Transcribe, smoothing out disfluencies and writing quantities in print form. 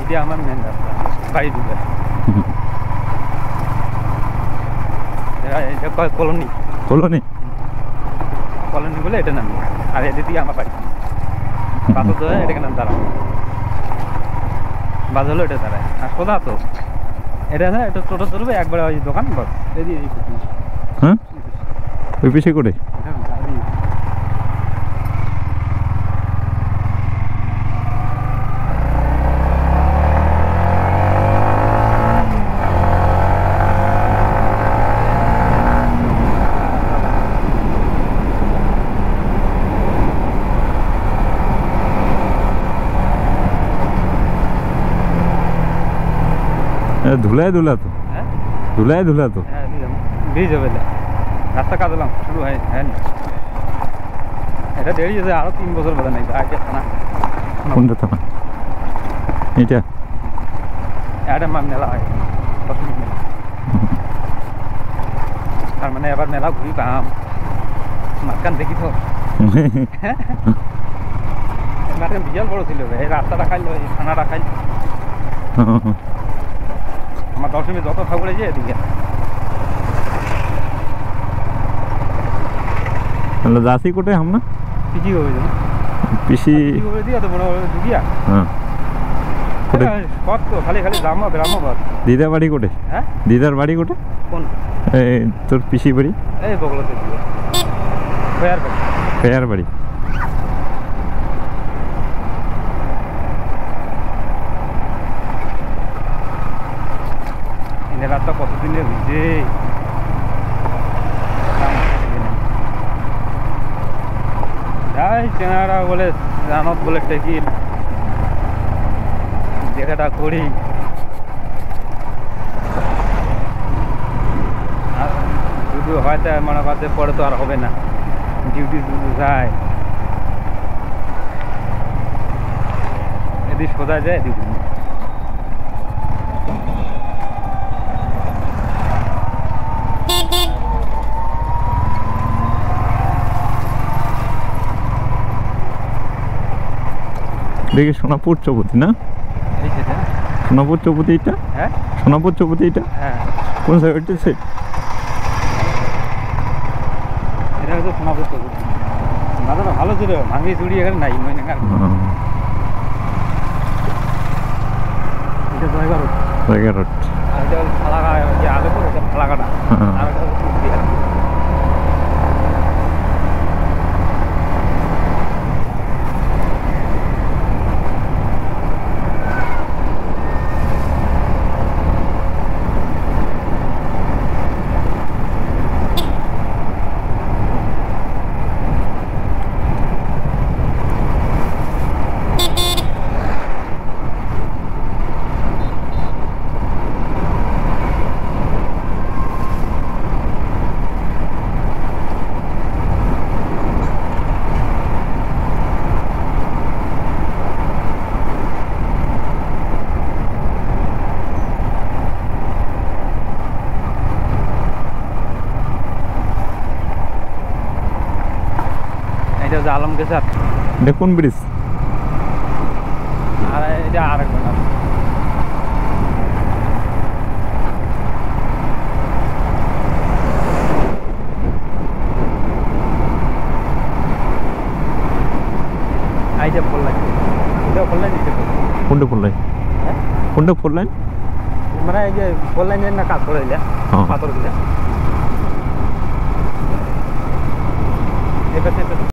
এদিকে আমার মেন রাস্তা বাড়ি ঢুকে। এটা কয় কলোনি কলোনি কলোনি বলে এটা নাম। আর এদিকে আমার বাড়ি বাসও ধরে এটাকে নাম দাঁড়াবো, বাস হলো এটা দাঁড়ায়। আর সোজা তো এটা না, এটা টোটো ধরবে একবার ওই দোকান বস এদিকে। হ্যাঁ ওই পিছিয়ে করে ধুলায় ধুলা তো, হ্যাঁ ধুলায় ধুলা তো। হ্যাঁ ব্রিজ হবে না, রাস্তা কাটলাম শুরু হয়। হ্যাঁ এটা দেরি আছে, আরো 3 বছর বাদে নাই আগে থানা। কোনটা থানা এটা? এটা মেলা হয় তার মানে এবার মেলা ঘুরি পাম মাঝখান দেখি তো। মাঝখান বিশাল বড় ছিল, এই রাস্তাটা খাইলো, এই থানাটা খাইল। আমার দশমী যত ঠাকুর আছে এদিকে। जासी कोटे हम ना পিছি হবে না पिसी হবে দিয়া তো বড় বড় দুগিয়া। हां कोटे কত তো খালি খালি জামা গ্রাম বাদ। दीदार बाड़ी कोटे? হ্যাঁ दीदार बाड़ी कोटे কোন ए তোর পিসি বাড়ি? এই বগলতে দিও ফেয়ার বাড়ি। ফেয়ার বাড়ি এই রাস্তা কতদিনের হইছে। যাই চেনারা বলে জানত বলে টেকিল দেখাটা করি। আর শুধু হয়তো মনে করতে পরে তো আর হবে না, ডিউটি শুধু যায় এদিক সোজা যায় এদিক। দেখি সোনাপুর চৌপতি না? এই সেটা সোনাপুর চৌপতি এটা? হ্যাঁ সোনাপুর চৌপতি এটা হ্যাঁ কোন সাইডে? সে এটা হচ্ছে সোনাপুর চৌপতি। দাদাটা ভালো ছিল, ভাঙি চুড়ি এখানে নাই মনে কার। এটা জায়গা রোড, জায়গা রোড। আর এটা হলো ফালাকা, যে আলোপুর এটা ফালাকাটা। আর এটা হচ্ছে কুচবিহার। এটা হচ্ছে আলমগেসার। এটা কোন ব্রিজ? আর এটা আরেক নাম। আইটা ফোর লাইন, এটা ফোর লাইন, এটা কোনটা ফোর লাইন? হ্যাঁ কোনটা ফোর লাইন? মানে এই যে ফোর লাইনের না কাজ করে দিলে পাথর দিলে।